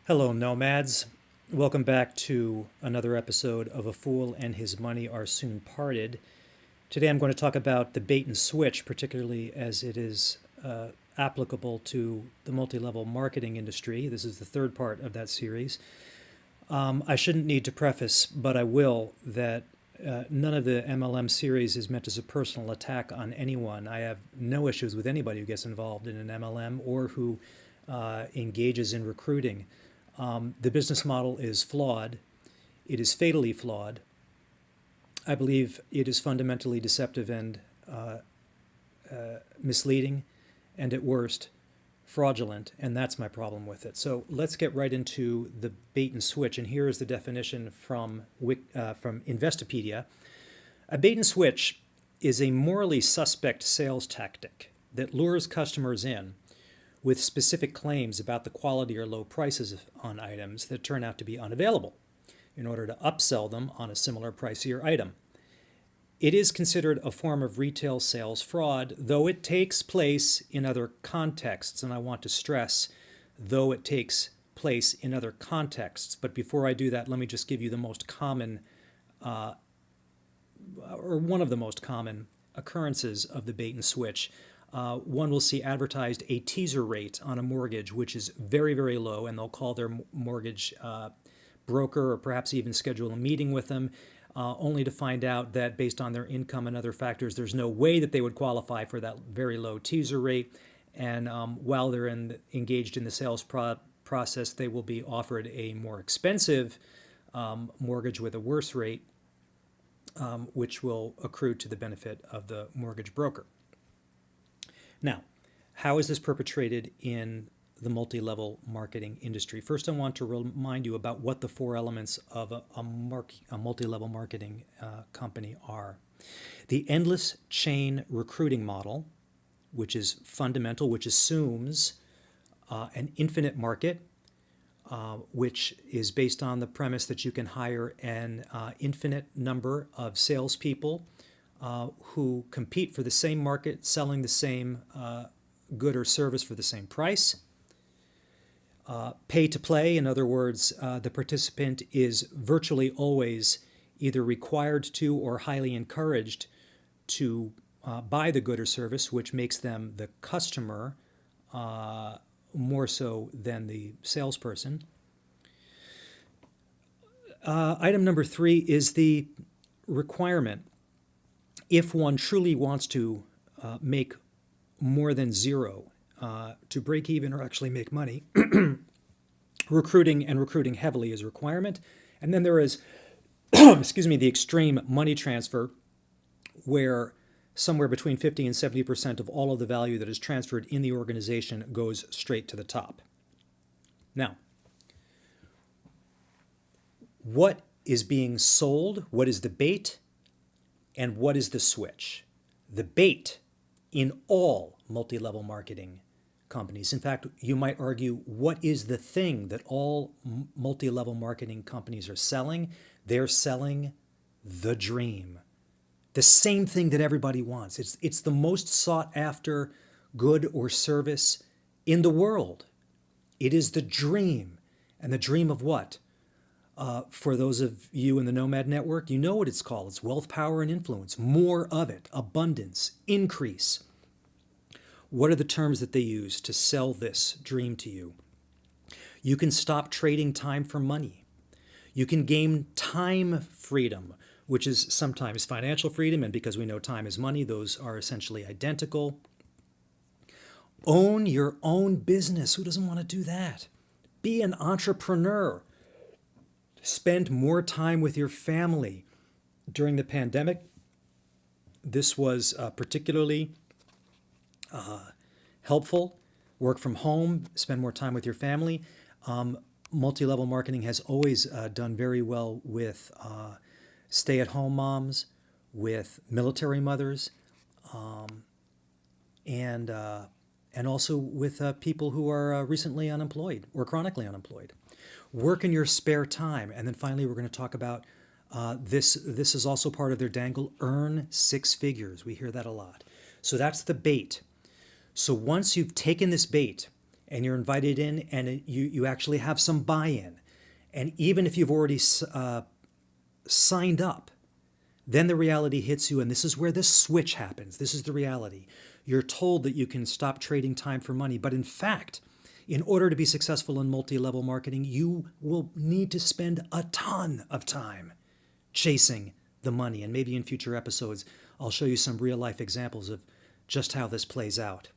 Hello, nomads. Welcome back to another episode of A Fool and His Money Are Soon Parted. Today I'm going to talk about the bait and switch, particularly as it is applicable to the multi-level marketing industry. This is the third part of that series. I shouldn't need to preface, but I will, that none of the MLM series is meant as a personal attack on anyone. I have no issues with anybody who gets involved in an MLM or who engages in recruiting. The business model is flawed. It is fatally flawed. I believe it is fundamentally deceptive and misleading, and at worst, fraudulent, and that's my problem with it. So let's get right into the bait and switch, and here is the definition from Investopedia. A bait and switch is a morally suspect sales tactic that lures customers in with specific claims about the quality or low prices on items that turn out to be unavailable in order to upsell them on a similar pricier item. It is considered a form of retail sales fraud, though it takes place in other contexts, and I want to stress, though it takes place in other contexts. But before I do that, let me just give you the most common, or one of the most common occurrences of the bait and switch. One will see advertised a teaser rate on a mortgage, which is very, very low, and they'll call their mortgage broker or perhaps even schedule a meeting with them, only to find out that based on their income and other factors, there's no way that they would qualify for that very low teaser rate. And while they're engaged in the sales process, they will be offered a more expensive mortgage with a worse rate, which will accrue to the benefit of the mortgage broker. Now, how is this perpetrated in the multi-level marketing industry? First, I want to remind you about what the four elements of a multi-level marketing company are. The endless chain recruiting model, which is fundamental, which assumes an infinite market, which is based on the premise that you can hire an infinite number of salespeople who compete for the same market, selling the same good or service for the same price. Pay to play, in other words, the participant is virtually always either required to or highly encouraged to buy the good or service, which makes them the customer more so than the salesperson. Item number 3 is the requirement. If one truly wants to make more than zero, to break even or actually make money, recruiting heavily is a requirement. And then there is, the extreme money transfer, where somewhere between 50 and 70% of all of the value that is transferred in the organization goes straight to the top. Now, what is being sold? What is the bait? And what is the switch? The bait in all multi-level marketing companies. In fact, you might argue, what is the thing that all multi-level marketing companies are selling? They're selling the dream. The same thing that everybody wants. It's the most sought after good or service in the world. It is the dream. And the dream of what? For those of you in the Nomad Network, you know what it's called. It's wealth, power, and influence. More of it. Abundance. Increase. What are the terms that they use to sell this dream to you? You can stop trading time for money. You can gain time freedom, which is sometimes financial freedom, and because we know time is money, those are essentially identical. Own your own business. Who doesn't want to do that? Be an entrepreneur. Spend more time with your family. During the pandemic, this was particularly helpful. Work from home, spend more time with your family. Multi-level marketing has always done very well with stay-at-home moms, with military mothers, and also with people who are recently unemployed or chronically unemployed. Work in your spare time. And then finally, we're going to talk about this is also part of their dangle, earn 6 figures. We hear that a lot. So that's the bait. So once you've taken this bait and you're invited in, and you actually have some buy-in. And even if you've already signed up, then the reality hits you, and this is where the switch happens. This is the reality. You're told that you can stop trading time for money, but in fact, in order to be successful in multi-level marketing, you will need to spend a ton of time chasing the money. And maybe in future episodes, I'll show you some real-life examples of just how this plays out.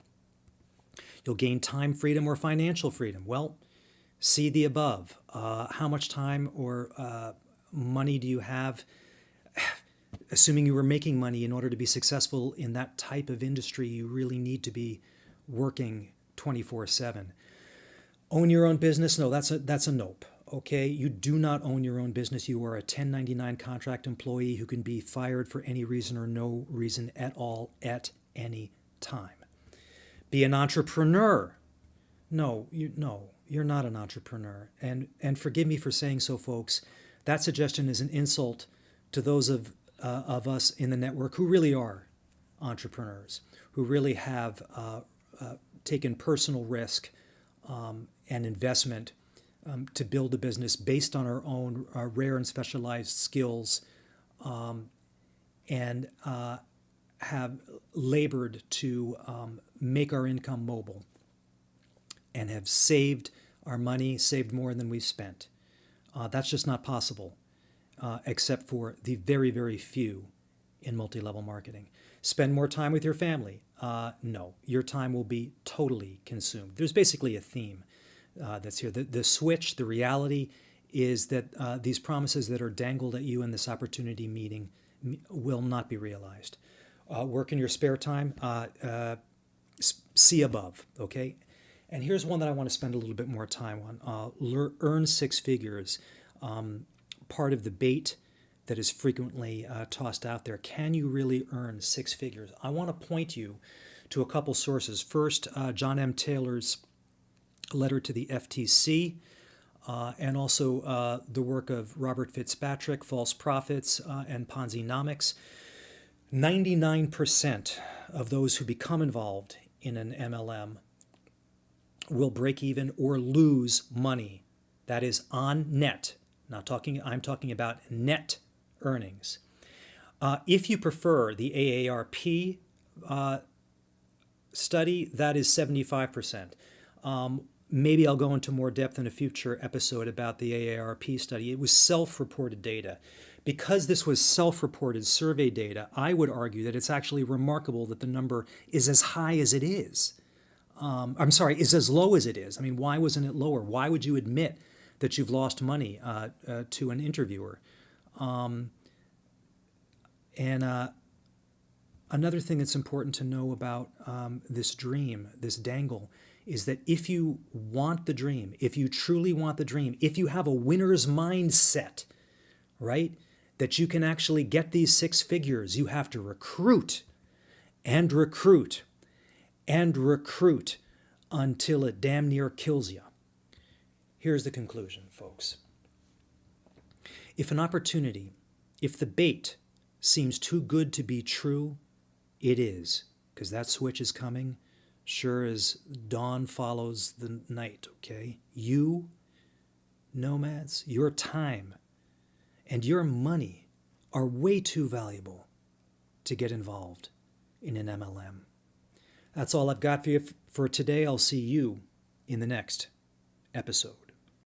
You'll gain time freedom or financial freedom. Well, see the above. How much time or money do you have? Assuming you were making money, in order to be successful in that type of industry, you really need to be working 24/7. Own your own business? No, that's a nope. Okay, you do not own your own business. You are a 1099 contract employee who can be fired for any reason or no reason at all at any time. Be an entrepreneur? No, you're not an entrepreneur. And forgive me for saying so, folks. That suggestion is an insult to those of us in the network who really are entrepreneurs, who really have taken personal risk and investment to build a business based on our own rare and specialized skills, and have labored to make our income mobile and have saved our money, saved more than we've spent. That's just not possible, except for the very, very few in multi-level marketing. Spend more time with your family? No, your time will be totally consumed. There's basically a theme that's here. The switch, the reality is that these promises that are dangled at you in this opportunity meeting will not be realized. Work in your spare time? See above, okay? And here's one that I want to spend a little bit more time on. Earn six figures. Part of the bait that is frequently tossed out there. Can you really earn six figures? I want to point you to a couple sources. First, John M. Taylor's letter to the FTC, and also the work of Robert Fitzpatrick, False Prophets, and Ponzi-nomics. 99% of those who become involved in an MLM will break even or lose money. That is on net. I'm talking about net earnings. If you prefer the AARP study, that is 75%. Maybe I'll go into more depth in a future episode about the AARP study. It was self-reported data. Because this was self-reported survey data, I would argue that it's actually remarkable that the number is as high as it is. Is as low as it is. I mean, why wasn't it lower? Why would you admit that you've lost money to an interviewer? Another thing that's important to know about this dream, this dangle, is that if you want the dream, if you truly want the dream, if you have a winner's mindset, right, that you can actually get these six figures, you have to recruit and recruit and recruit until it damn near kills you. Here's the conclusion, folks. If an opportunity, if the bait seems too good to be true, it is, because that switch is coming sure as dawn follows the night, okay? You, nomads, your time and your money are way too valuable to get involved in an MLM. That's all I've got for you for today. I'll see you in the next episode.